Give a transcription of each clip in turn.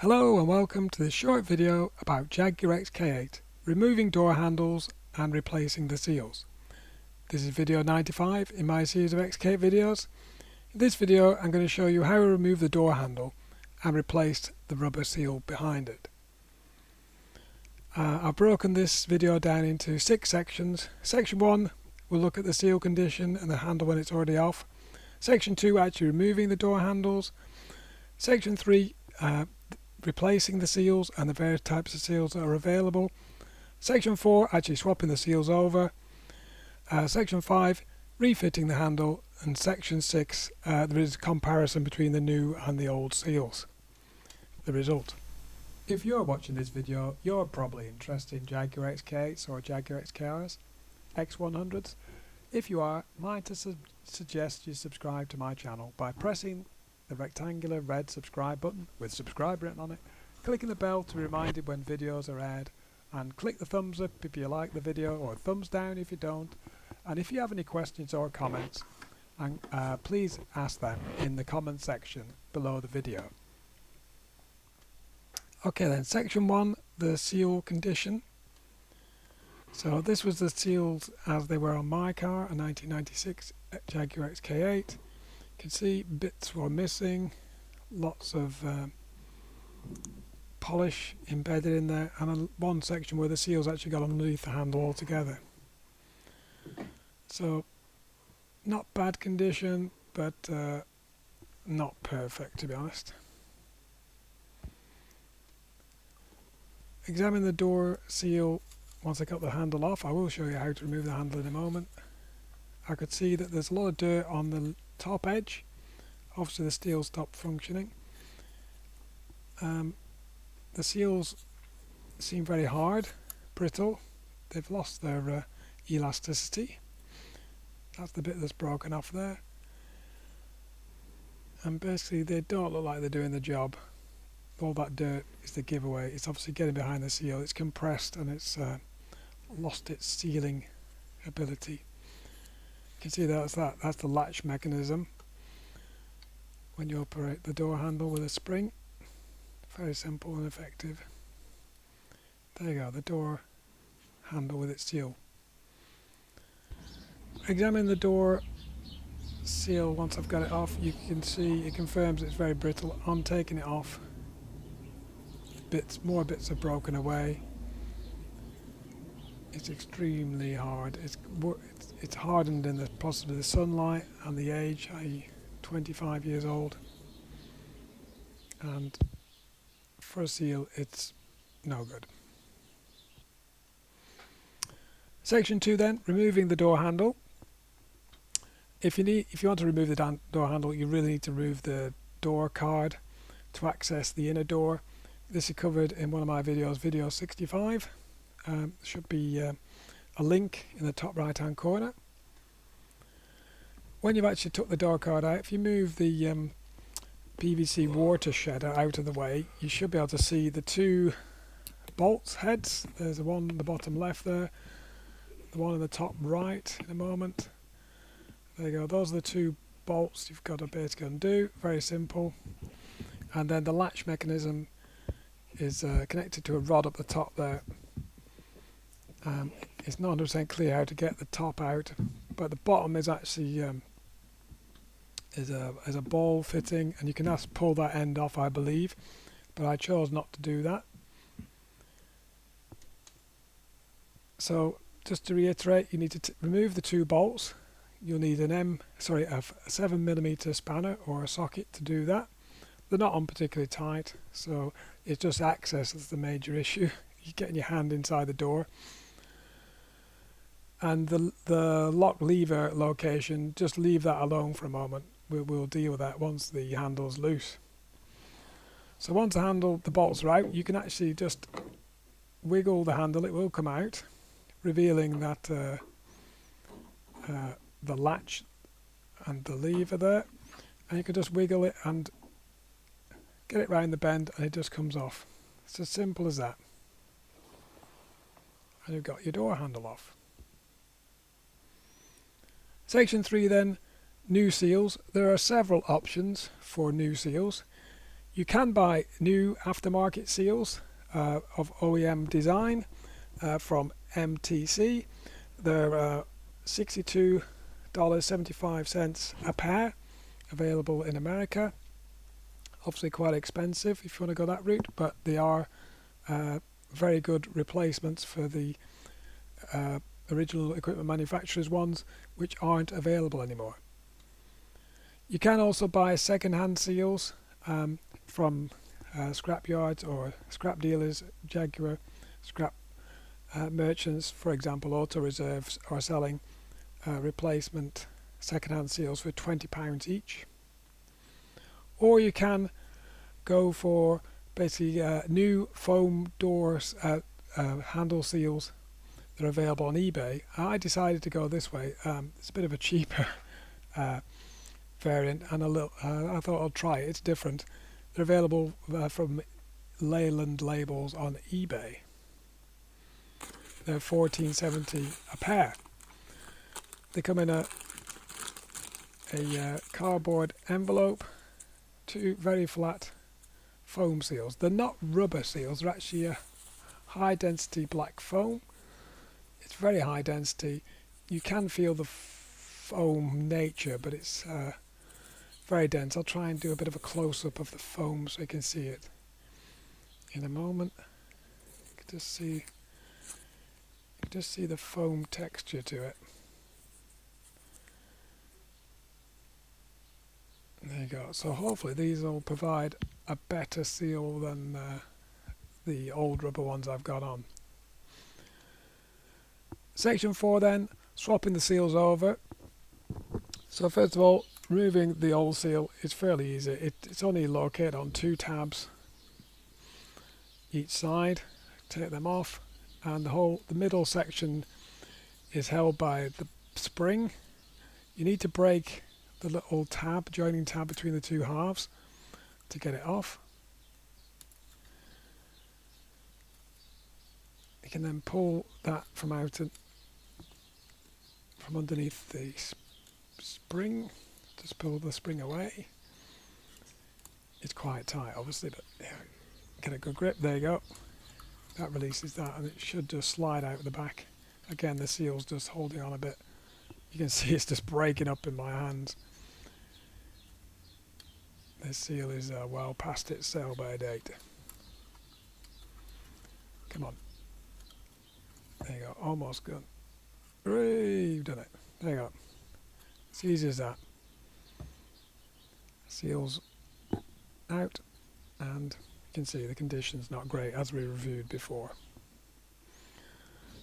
Hello and welcome to this short video about Jaguar XK8, removing door handles and replacing the seals. This is video 95 in my series of XK8 videos. In this video I'm going to show you how to remove the door handle and replace the rubber seal behind it. I've broken this video down into 6 sections. Section 1 will look at the seal condition and the handle when it's already off. Section 2 actually removing the door handles. Section 3 replacing the seals and the various types of seals that are available. Section 4 actually swapping the seals over. Section 5 refitting the handle, and Section 6 there is a comparison between the new and the old seals. The result. If you're watching this video, you're probably interested in Jaguar XK8s or Jaguar XKRs, X100s. If you are, I'd like to suggest you subscribe to my channel by pressing the rectangular red subscribe button with subscribe written on it, clicking the bell to be reminded when videos are aired, and click the thumbs up if you like the video or thumbs down if you don't. And if you have any questions or comments, please ask them in the comment section below the video. Okay then, section 1, the seal condition. So this was the seals as they were on my car, a 1996 Jaguar XK8. You can see bits were missing, lots of polish embedded in there, and one section where the seals actually got underneath the handle altogether. So not bad condition, but not perfect, to be honest. Examine the door seal once I got the handle off. I will show you how to remove the handle in a moment. I could see that there's a lot of dirt on the top edge. Obviously the steel stopped functioning. The seals seem very hard, brittle. They've lost their elasticity. That's the bit that's broken off there. And basically they don't look like they're doing the job. All that dirt is the giveaway. It's obviously getting behind the seal. It's compressed and it's lost its sealing ability. You can see that's the latch mechanism when you operate the door handle with a spring. Very simple and effective. There you go, the door handle with its seal. Examine the door seal once I've got it off. You can see it confirms it's very brittle. I'm taking it off. More bits are broken away. It's extremely hard. It's hardened in possibly the sunlight and the age, i.e. 25 years old. And for a seal, it's no good. Section 2 then, removing the door handle. If you want to remove the door handle, you really need to remove the door card to access the inner door. This is covered in one of my videos, video 65. There should be a link in the top right hand corner. When you've actually took the door card out, if you move the PVC water shedder out of the way, you should be able to see the two bolts heads. There's the one on the bottom left there, the one on the top right in a moment. There you go, those are the two bolts you've got to basically undo. Very simple. And then the latch mechanism is connected to a rod up the top there. It's not 100% clear how to get the top out, but the bottom is actually is a ball fitting, and you can just pull that end off, I believe, but I chose not to do that. So just to reiterate, you need to remove the two bolts. You'll need a 7mm spanner or a socket to do that. They're not on particularly tight, so it's just access that's the major issue. You're getting your hand inside the door. And the lock lever location, just leave that alone for a moment. We'll deal with that once the handle's loose. So once the bolts are out, you can actually just wiggle the handle. It will come out, revealing that the latch and the lever there. And you can just wiggle it and get it round the bend, and it just comes off. It's as simple as that. And you've got your door handle off. Section 3 then, new seals. There are several options for new seals. You can buy new aftermarket seals of OEM design from MTC. They're $62.75 a pair, available in America. Obviously quite expensive if you want to go that route, but they are very good replacements for the original equipment manufacturers ones, which aren't available anymore. You can also buy second-hand seals from scrap yards or scrap dealers. Jaguar scrap merchants, for example, Auto Reserves, are selling replacement second-hand seals for £20 each. Or you can go for basically new foam doors handle seals that are available on eBay. I decided to go this way. It's a bit of a cheaper variant, and I thought I'd try it. It's different. They're available from Leyland labels on eBay. They're $14.70 a pair. They come in a cardboard envelope, two very flat foam seals. They're not rubber seals, they're actually a high density black foam. It's very high density. You can feel the foam nature, but it's very dense. I'll try and do a bit of a close-up of the foam so you can see it in a moment. You can just see the foam texture to it. There you go. So hopefully these will provide a better seal than the old rubber ones I've got on. Section 4 then, swapping the seals over. So first of all, removing the old seal is fairly easy. It's only located on two tabs each side. Take them off, and the middle section is held by the spring. You need to break the little joining tab between the two halves to get it off. You can then pull that from underneath the spring. Just pull the spring away. It's quite tight, obviously, but yeah, get a good grip. There you go. That releases that, and it should just slide out the back. Again, the seal's just holding on a bit. You can see it's just breaking up in my hands. This seal is well past its sell-by date. Come on. There you go. Almost gone. Hooray, you've done it. There you go. It's easy as that. Seals out, and you can see the condition's not great, as we reviewed before.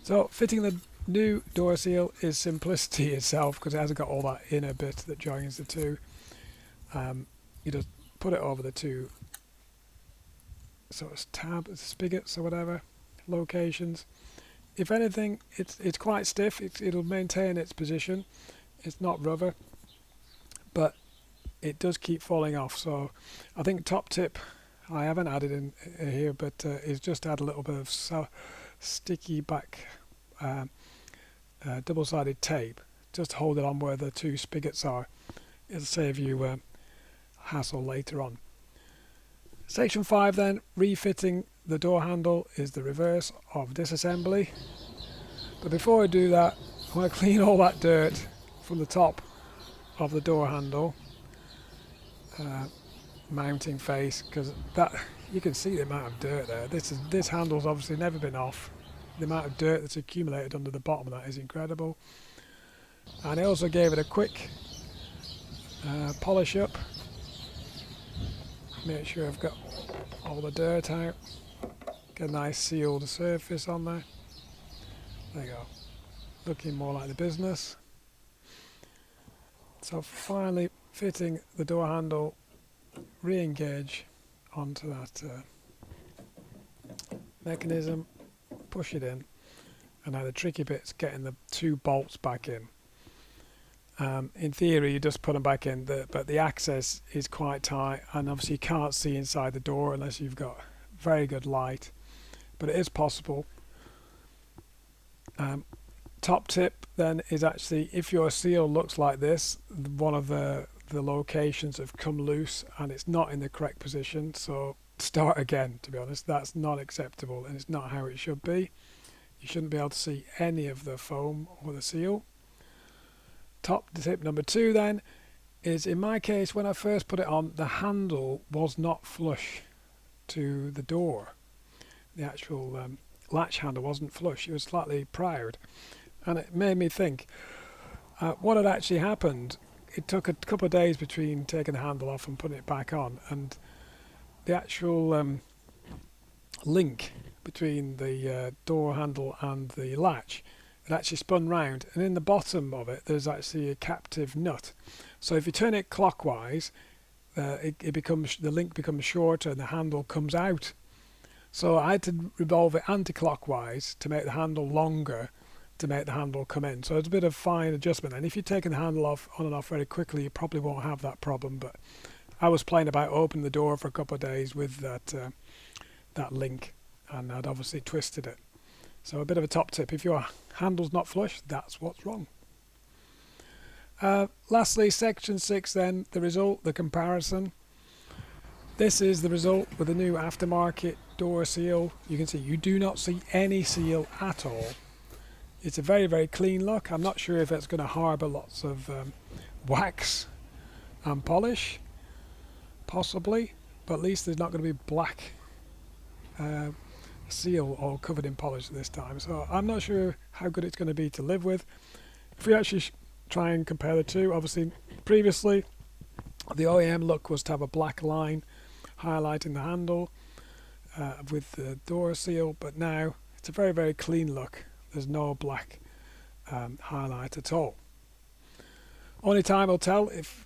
So fitting the new door seal is simplicity itself, because it hasn't got all that inner bit that joins the two. You just put it over the two sort of spigots or whatever locations. If anything, it's quite stiff. It'll maintain its position. It's not rubber, but it does keep falling off. So I think top tip, I haven't added in here, but is just add a little bit of sticky back double-sided tape. Just hold it on where the two spigots are. It'll save you hassle later on. Section 5 then, refitting the door handle, is the reverse of disassembly. But before I do that, I want to clean all that dirt from the top of the door handle mounting face, because that you can see the amount of dirt there. This handle's obviously never been off. The amount of dirt that's accumulated under the bottom of that is incredible. And I also gave it a quick polish up. Make sure I've got all the dirt out. Get a nice sealed surface on there. There you go. Looking more like the business. So finally fitting the door handle, re-engage onto that mechanism, push it in, and now the tricky bit's getting the two bolts back in. In theory you just put them back in, but the access is quite tight, and obviously you can't see inside the door unless you've got very good light, but it is possible. Top tip then is actually, if your seal looks like this, one of the the locations have come loose and it's not in the correct position, so start again. To be honest, that's not acceptable and it's not how it should be. You shouldn't be able to see any of the foam or the seal. Top tip number 2 then is, in my case, when I first put it on, the handle was not flush to the door. The actual latch handle wasn't flush, it was slightly priored, and it made me think what had actually happened. It took a couple of days between taking the handle off and putting it back on, and the actual link between the door handle and the latch, it actually spun round, and in the bottom of it there's actually a captive nut. So if you turn it clockwise, the link becomes shorter and the handle comes out. So I had to revolve it anti-clockwise to make the handle longer, to make the handle come in. So it's a bit of fine adjustment, and if you're taking the handle off on and off very quickly, you probably won't have that problem. But I was playing about opening the door for a couple of days with that link, and I'd obviously twisted it. So a bit of a top tip: if your handle's not flush, that's what's wrong. Lastly, section 6 then, the result, the comparison. This is the result with the new aftermarket door seal. You can see you do not see any seal at all. It's a very, very clean look. I'm not sure if it's going to harbour lots of wax and polish, possibly, but at least there's not going to be black seal all covered in polish this time. So I'm not sure how good it's going to be to live with. If we actually try and compare the two, obviously previously the OEM look was to have a black line highlighting the handle with the door seal, but now it's a very, very clean look. There's no black highlight at all. Only time will tell if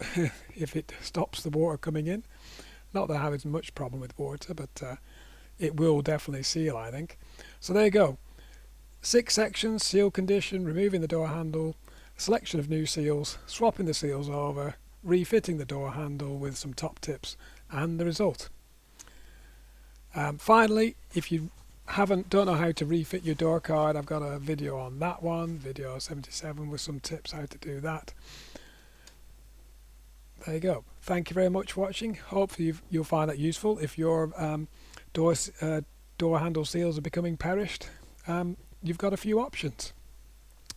if it stops the water coming in. Not that I have much problem with water, but it will definitely seal, I think. So there you go. 6 sections: seal condition, removing the door handle, a selection of new seals, swapping the seals over, refitting the door handle with some top tips, and the result. Finally, if you don't know how to refit your door card, I've got a video on that one, video 77, with some tips how to do that. There you go. Thank you very much for watching. Hopefully you'll find that useful. If your door handle seals are becoming perished, you've got a few options.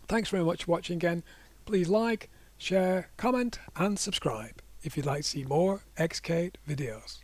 Thanks very much for watching again. Please like, share, comment and subscribe if you'd like to see more XK8 videos.